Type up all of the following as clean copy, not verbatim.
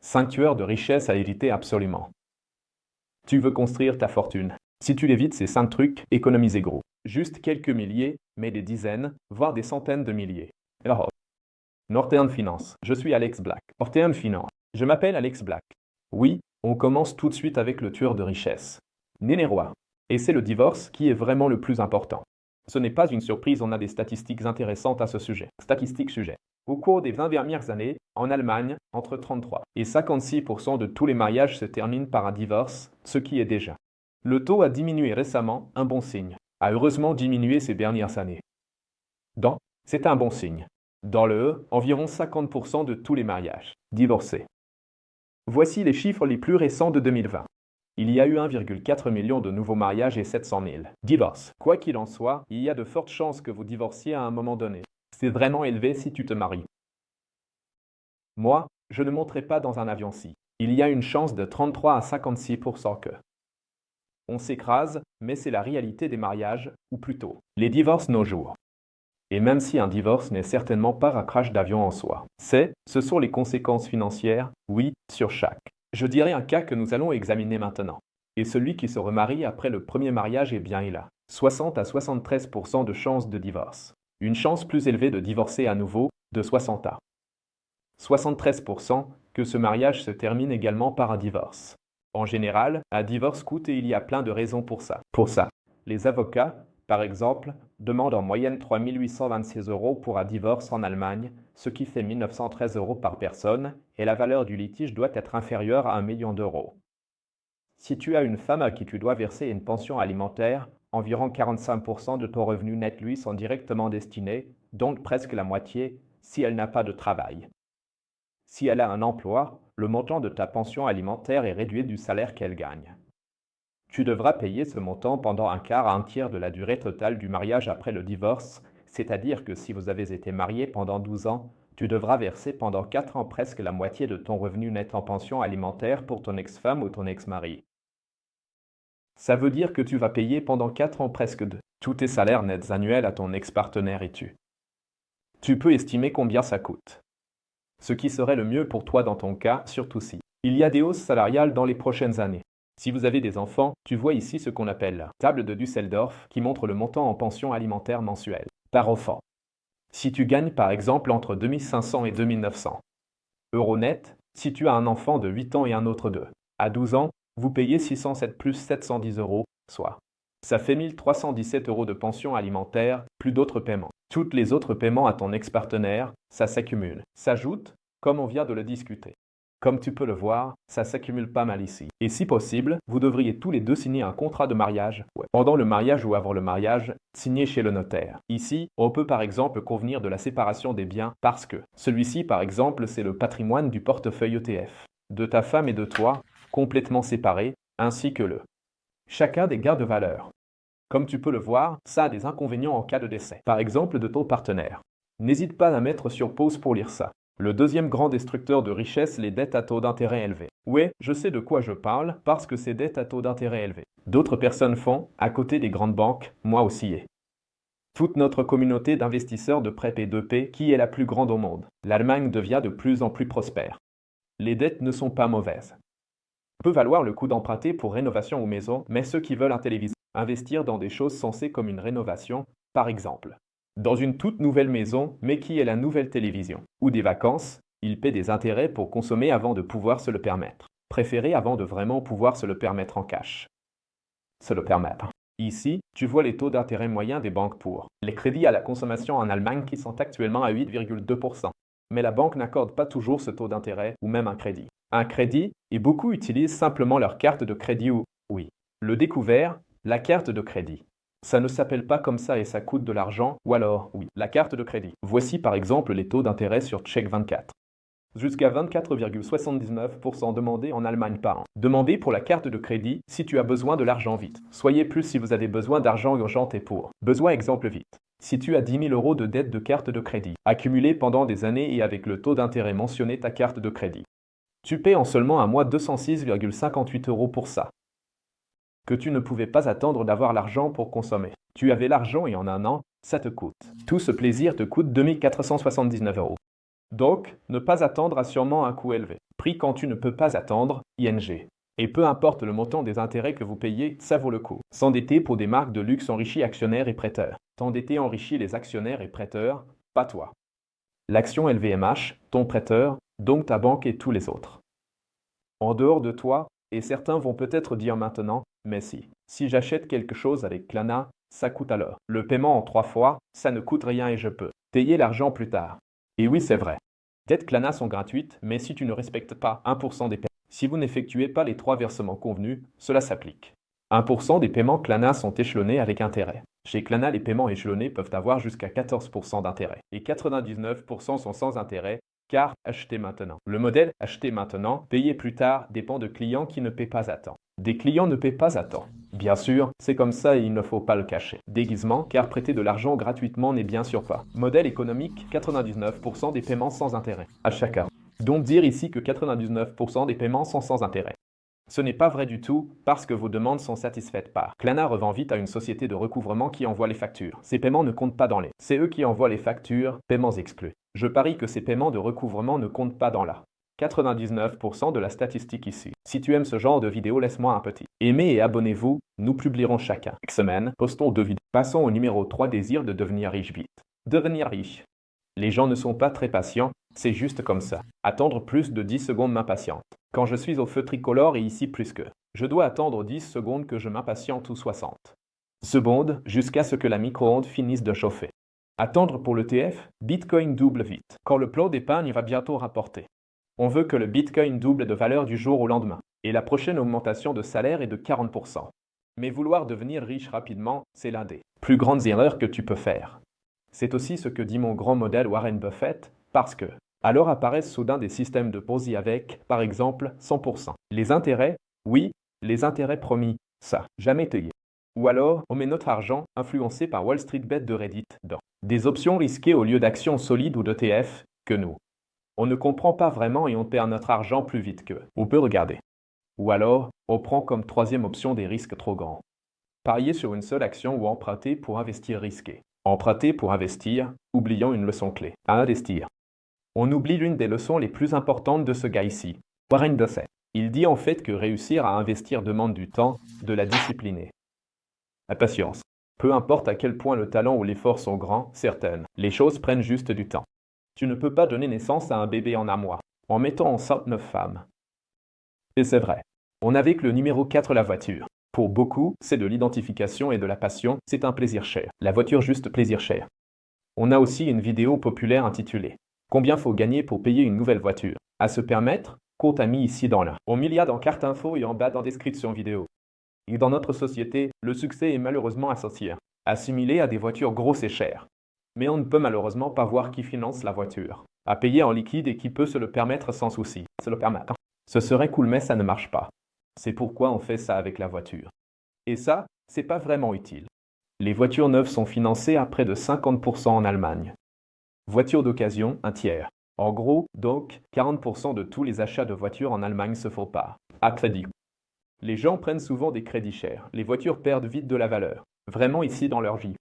5 tueurs de richesse à éviter absolument. Tu veux construire ta fortune. Si tu l'évites ces 5 trucs, économisez gros. Juste quelques milliers, mais des dizaines, voire des centaines de milliers. Alors, Northern Finance. Je suis Alex Black. Northern Finance. Je m'appelle Alex Black. Oui, on commence tout de suite avec le tueur de richesse. Néné Roi. Et c'est le divorce qui est vraiment le plus important. Ce n'est pas une surprise, on a des statistiques intéressantes à ce sujet. Statistiques sujet. Au cours des 20 dernières années, en Allemagne, entre 33 et 56% de tous les mariages se terminent par un divorce, ce qui est déjà. Le taux a diminué récemment, un bon signe. A heureusement diminué ces dernières années. C'est un bon signe. Dans le E, environ 50% de tous les mariages divorcés. Voici les chiffres les plus récents de 2020. Il y a eu 1,4 million de nouveaux mariages et 700 000 divorces. Quoi qu'il en soit, il y a de fortes chances que vous divorciez à un moment donné. C'est vraiment élevé si tu te maries. Moi, je ne monterai pas dans un avion-ci. Il y a une chance de 33 à 56% que on s'écrase, mais c'est la réalité des mariages, ou plutôt, les divorces nos jours. Et même si un divorce n'est certainement pas un crash d'avion en soi, ce sont les conséquences financières, oui, sur chaque. Je dirais un cas que nous allons examiner maintenant. Et celui qui se remarie après le premier mariage, eh bien il a 60 à 73% de chances de divorce. Une chance plus élevée de divorcer à nouveau, de 60 à 73% que ce mariage se termine également par un divorce. En général, un divorce coûte et il y a plein de raisons pour ça. Les avocats, par exemple, demandent en moyenne 3 826 € pour un divorce en Allemagne, ce qui fait 1 913 € par personne, et la valeur du litige doit être inférieure à 1 million d'euros. Si tu as une femme à qui tu dois verser une pension alimentaire, environ 45% de ton revenu net lui sont directement destinés, donc presque la moitié, si elle n'a pas de travail. Si elle a un emploi, le montant de ta pension alimentaire est réduit du salaire qu'elle gagne. Tu devras payer ce montant pendant un quart à un tiers de la durée totale du mariage après le divorce, c'est-à-dire que si vous avez été marié pendant 12 ans, tu devras verser pendant 4 ans presque la moitié de ton revenu net en pension alimentaire pour ton ex-femme ou ton ex-mari. Ça veut dire que tu vas payer pendant 4 ans presque tous tes salaires nets annuels à ton ex-partenaire et tu peux estimer combien ça coûte. Ce qui serait le mieux pour toi dans ton cas, surtout si il y a des hausses salariales dans les prochaines années. Si vous avez des enfants, tu vois ici ce qu'on appelle la table de Düsseldorf qui montre le montant en pension alimentaire mensuelle par enfant. Si tu gagnes par exemple entre 2500 et 2900 euros net, si tu as un enfant de 8 ans et un autre à 12 ans, vous payez 607 plus 710 €, soit. Ça fait 1317 € de pension alimentaire, plus d'autres paiements. Toutes les autres paiements à ton ex-partenaire, ça s'accumule, s'ajoute, comme on vient de le discuter. Comme tu peux le voir, ça s'accumule pas mal ici. Et si possible, vous devriez tous les deux signer un contrat de mariage. Pendant le mariage ou avant le mariage, signé chez le notaire. Ici, on peut par exemple convenir de la séparation des biens parce que celui-ci, par exemple, c'est le patrimoine du portefeuille ETF, de ta femme et de toi, complètement séparés, ainsi que chacun des gains de valeur. Comme tu peux le voir, ça a des inconvénients en cas de décès, par exemple de ton partenaire. N'hésite pas à mettre sur pause pour lire ça. Le deuxième grand destructeur de richesse, les dettes à taux d'intérêt élevés. Ouais, je sais de quoi je parle, parce que c'est dettes à taux d'intérêt élevés. D'autres personnes font, à côté des grandes banques, moi aussi. Toute notre communauté d'investisseurs de prêt P2P, qui est la plus grande au monde. L'Allemagne devient de plus en plus prospère. Les dettes ne sont pas mauvaises. Peut valoir le coût d'emprunter pour rénovation ou maison, mais ceux qui veulent un téléviseur, investir dans des choses sensées comme une rénovation, par exemple. Dans une toute nouvelle maison, mais qui est la nouvelle télévision. Ou des vacances, ils paient des intérêts pour consommer avant de pouvoir se le permettre. Préféré avant de vraiment pouvoir se le permettre en cash. Se le permettre. Ici, tu vois les taux d'intérêt moyens des banques pour les crédits à la consommation en Allemagne qui sont actuellement à 8,2%. Mais la banque n'accorde pas toujours ce taux d'intérêt ou même un crédit. Un crédit, et beaucoup utilisent simplement leur carte de crédit ou, oui, le découvert, la carte de crédit. Ça ne s'appelle pas comme ça et ça coûte de l'argent, ou alors, oui, la carte de crédit. Voici par exemple les taux d'intérêt sur Check24. Jusqu'à 24,79% demandés en Allemagne par an. Demandez pour la carte de crédit si tu as besoin de l'argent vite. Soyez plus si vous avez besoin d'argent urgent et pour. Besoin exemple vite. Si tu as 10 000 € de dette de carte de crédit, accumulée pendant des années et avec le taux d'intérêt mentionné ta carte de crédit. Tu paies en seulement un mois 206,58 € pour ça. Que tu ne pouvais pas attendre d'avoir l'argent pour consommer. Tu avais l'argent et en un an, ça te coûte. Tout ce plaisir te coûte 2 479 €. Donc, ne pas attendre a sûrement un coût élevé. Prix quand tu ne peux pas attendre, ING. Et peu importe le montant des intérêts que vous payez, ça vaut le coup. S'endetter pour des marques de luxe enrichit actionnaires et prêteurs. T'endetter enrichit les actionnaires et prêteurs, pas toi. L'action LVMH, ton prêteur, donc ta banque et tous les autres. En dehors de toi, et certains vont peut-être dire maintenant, mais si j'achète quelque chose avec Klarna, ça coûte alors. Le paiement en 3 fois, ça ne coûte rien et je peux payer l'argent plus tard. Et oui, c'est vrai. Dettes Klarna sont gratuites, mais si tu ne respectes pas 1% des paiements, si vous n'effectuez pas les 3 versements convenus, cela s'applique. 1% des paiements Klarna sont échelonnés avec intérêt. Chez Klarna, les paiements échelonnés peuvent avoir jusqu'à 14% d'intérêt. Et 99% sont sans intérêt, car acheter maintenant. Le modèle acheter maintenant, payer plus tard dépend de clients qui ne paient pas à temps. Des clients ne paient pas à temps. Bien sûr, c'est comme ça et il ne faut pas le cacher. Déguisement, car prêter de l'argent gratuitement n'est bien sûr pas. Modèle économique, 99% des paiements sans intérêt. À chacun. Donc dire ici que 99% des paiements sont sans intérêt. Ce n'est pas vrai du tout, parce que vos demandes sont satisfaites par. Klarna revend vite à une société de recouvrement qui envoie les factures. Ces paiements ne comptent pas dans les. C'est eux qui envoient les factures, paiements exclus. Je parie que ces paiements de recouvrement ne comptent pas dans la 99% de la statistique ici. Si tu aimes ce genre de vidéo, laisse-moi un petit. Aimez et abonnez-vous, nous publierons chacun. Chaque semaine, postons 2 vidéos. Passons au numéro 3, désir de devenir riche vite. Devenir riche. Les gens ne sont pas très patients, c'est juste comme ça. Attendre plus de 10 secondes m'impatiente. Quand je suis au feu tricolore et ici plus que, je dois attendre 10 secondes que je m'impatiente ou 60 secondes jusqu'à ce que la micro-ondes finisse de chauffer. Attendre pour l'ETF, Bitcoin double vite, quand le plan d'épargne va bientôt rapporter. On veut que le Bitcoin double de valeur du jour au lendemain, et la prochaine augmentation de salaire est de 40%. Mais vouloir devenir riche rapidement, c'est l'un des plus grandes erreurs que tu peux faire. C'est aussi ce que dit mon grand modèle Warren Buffett, parce que, alors apparaissent soudain des systèmes de Ponzi avec, par exemple, 100%. Les intérêts, oui, les intérêts promis, ça, jamais payé. Ou alors, on met notre argent, influencé par Wall Street Bet de Reddit, dans des options risquées au lieu d'actions solides ou d'ETF, que nous. On ne comprend pas vraiment et on perd notre argent plus vite que. On peut regarder. Ou alors, on prend comme troisième option des risques trop grands. Parier sur une seule action ou emprunter pour investir risqué. Emprunter pour investir, oubliant une leçon clé. À investir. On oublie l'une des leçons les plus importantes de ce gars ici, Warren Buffett. Il dit en fait que réussir à investir demande du temps, de la discipline et la patience. Peu importe à quel point le talent ou l'effort sont grands, certaines, les choses prennent juste du temps. Tu ne peux pas donner naissance à un bébé en un mois, en mettant enceinte 9 femmes. Et c'est vrai. On avait que le numéro 4 la voiture. Pour beaucoup, c'est de l'identification et de la passion, c'est un plaisir cher. La voiture juste plaisir cher. On a aussi une vidéo populaire intitulée « Combien faut gagner pour payer une nouvelle voiture ?» À se permettre, compte a mis ici dans la. On y a dans carte info et en bas dans description vidéo. Et dans notre société, le succès est malheureusement associé, assimilé à des voitures grosses et chères. Mais on ne peut malheureusement pas voir qui finance la voiture, à payer en liquide et qui peut se le permettre sans souci. Se le permettre. Ce serait cool mais ça ne marche pas. C'est pourquoi on fait ça avec la voiture. Et ça, c'est pas vraiment utile. Les voitures neuves sont financées à près de 50% en Allemagne. Voitures d'occasion, un tiers. En gros, donc, 40% de tous les achats de voitures en Allemagne se font par à crédit. Les gens prennent souvent des crédits chers. Les voitures perdent vite de la valeur. Vraiment ici dans leur vie.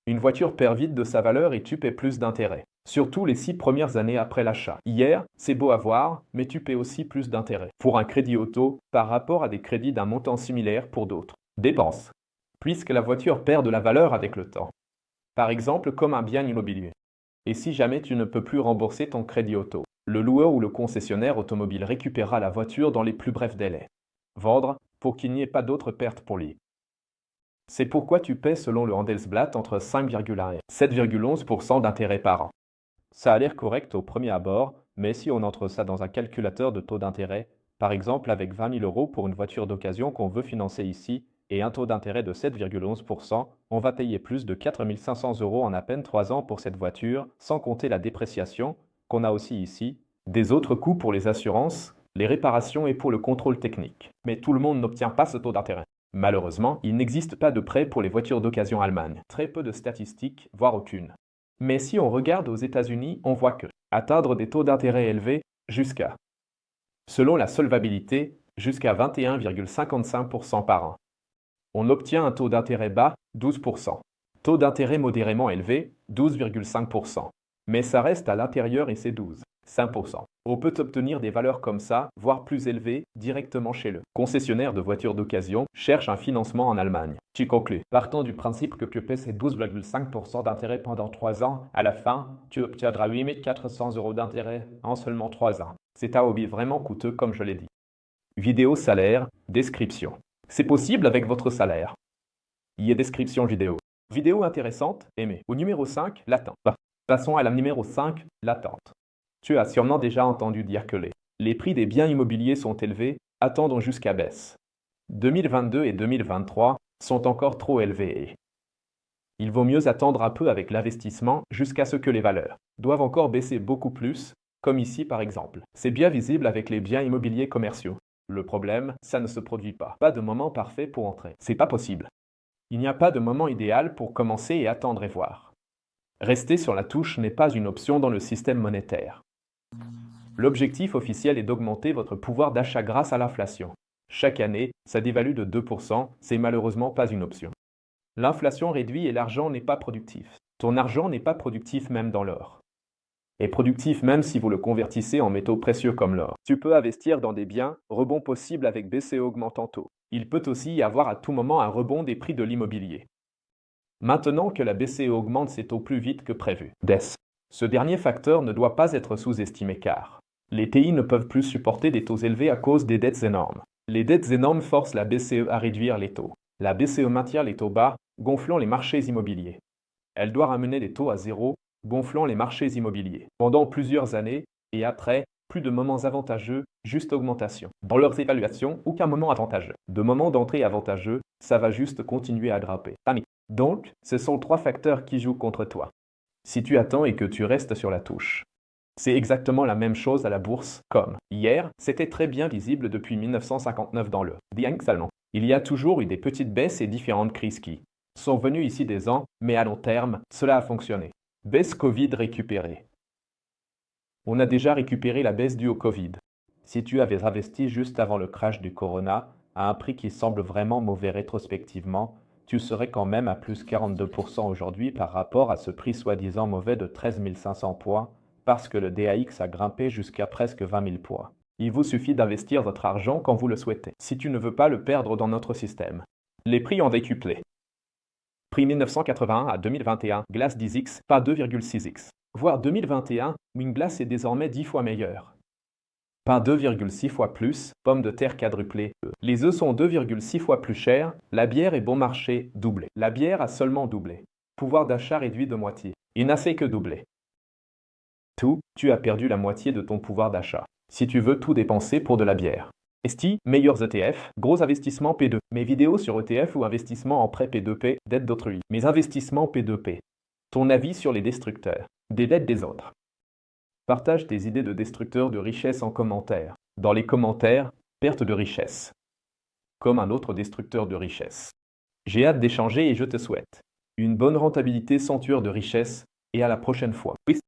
Une voiture perd vite de sa valeur et tu paies plus d'intérêt. Surtout les 6 premières années après l'achat. Hier, c'est beau à voir, mais tu paies aussi plus d'intérêt. Pour un crédit auto, par rapport à des crédits d'un montant similaire pour d'autres. Dépenses. Puisque la voiture perd de la valeur avec le temps. Par exemple, comme un bien immobilier. Et si jamais tu ne peux plus rembourser ton crédit auto, le loueur ou le concessionnaire automobile récupérera la voiture dans les plus brefs délais. Vendre, pour qu'il n'y ait pas d'autres pertes pour lui. C'est pourquoi tu paies selon le Handelsblatt entre 5,1 et 7,11% d'intérêt par an. Ça a l'air correct au premier abord, mais si on entre ça dans un calculateur de taux d'intérêt, par exemple avec 20 000 € pour une voiture d'occasion qu'on veut financer ici, et un taux d'intérêt de 7,11%, on va payer plus de 4 500 € en à peine 3 ans pour cette voiture, sans compter la dépréciation, qu'on a aussi ici, des autres coûts pour les assurances, les réparations et pour le contrôle technique. Mais tout le monde n'obtient pas ce taux d'intérêt. Malheureusement, il n'existe pas de prêt pour les voitures d'occasion allemandes. Très peu de statistiques, voire aucune. Mais si on regarde aux États-Unis, on voit que atteindre des taux d'intérêt élevés jusqu'à, selon la solvabilité, jusqu'à 21,55% par an. On obtient un taux d'intérêt bas, 12%. Taux d'intérêt modérément élevé, 12,5%. Mais ça reste à l'intérieur et c'est 12, 5%. On peut obtenir des valeurs comme ça, voire plus élevées, directement chez le concessionnaire de voitures d'occasion, cherche un financement en Allemagne. Tu conclus. Partant du principe que tu paies ces 12,5% d'intérêt pendant 3 ans, à la fin, tu obtiendras 8 400 € d'intérêt en seulement 3 ans. C'est un hobby vraiment coûteux comme je l'ai dit. Vidéo salaire, description. C'est possible avec votre salaire. Y est description vidéo. Vidéo intéressante, aimée. Au numéro 5, l'attente. Passons à la numéro 5, l'attente. Tu as sûrement déjà entendu dire que les prix des biens immobiliers sont élevés, attendons jusqu'à baisse. 2022 et 2023 sont encore trop élevés. Il vaut mieux attendre un peu avec l'investissement jusqu'à ce que les valeurs doivent encore baisser beaucoup plus, comme ici par exemple. C'est bien visible avec les biens immobiliers commerciaux. Le problème, ça ne se produit pas. Pas de moment parfait pour entrer. C'est pas possible. Il n'y a pas de moment idéal pour commencer et attendre et voir. Rester sur la touche n'est pas une option dans le système monétaire. L'objectif officiel est d'augmenter votre pouvoir d'achat grâce à l'inflation. Chaque année, ça dévalue de 2%, c'est malheureusement pas une option. L'inflation réduit et l'argent n'est pas productif. Ton argent n'est pas productif même dans l'or. Est productif même si vous le convertissez en métaux précieux comme l'or. Tu peux investir dans des biens, rebond possible avec BCE augmentant tôt. Il peut aussi y avoir à tout moment un rebond des prix de l'immobilier. Maintenant que la BCE augmente ses taux plus vite que prévu. Ce dernier facteur ne doit pas être sous-estimé car les TI ne peuvent plus supporter des taux élevés à cause des dettes énormes. Les dettes énormes forcent la BCE à réduire les taux. La BCE maintient les taux bas, gonflant les marchés immobiliers. Elle doit ramener les taux à zéro, gonflant les marchés immobiliers. Pendant plusieurs années, et après, plus de moments avantageux, juste augmentation. Dans leurs évaluations, aucun moment avantageux. De moments d'entrée avantageux, ça va juste continuer à grimper. Donc, ce sont 3 facteurs qui jouent contre toi. Si tu attends et que tu restes sur la touche. C'est exactement la même chose à la bourse, comme hier, c'était très bien visible depuis 1959 dans le Hang Seng. Il y a toujours eu des petites baisses et différentes crises qui sont venues ici des ans, mais à long terme, cela a fonctionné. Baisse Covid récupérée. On a déjà récupéré la baisse due au Covid. Si tu avais investi juste avant le crash du Corona, à un prix qui semble vraiment mauvais rétrospectivement, tu serais quand même à plus 42% aujourd'hui par rapport à ce prix soi-disant mauvais de 13 500 points, parce que le DAX a grimpé jusqu'à presque 20 000 points. Il vous suffit d'investir votre argent quand vous le souhaitez, si tu ne veux pas le perdre dans notre système. Les prix ont décuplé. Prix 1981 à 2021, glace 10x, pas 2,6x. Voire 2021, une glace est désormais 10 fois meilleure. Pain 2,6 fois plus, pommes de terre quadruplées. Les œufs sont 2,6 fois plus chers, la bière est bon marché, doublé. La bière a seulement doublé. Pouvoir d'achat réduit de moitié. Il n'a fait que doubler. Tu as perdu la moitié de ton pouvoir d'achat. Si tu veux tout dépenser pour de la bière. ST, meilleurs ETF, gros investissement P2. Mes vidéos sur ETF ou investissement en prêt P2P, dette d'autrui. Mes investissements P2P. Ton avis sur les destructeurs. Des dettes des autres. Partage tes idées de destructeurs de richesse en commentaire. Dans les commentaires, perte de richesse. Comme un autre destructeur de richesse. J'ai hâte d'échanger et je te souhaite une bonne rentabilité sans tueur de richesse et à la prochaine fois. Peace.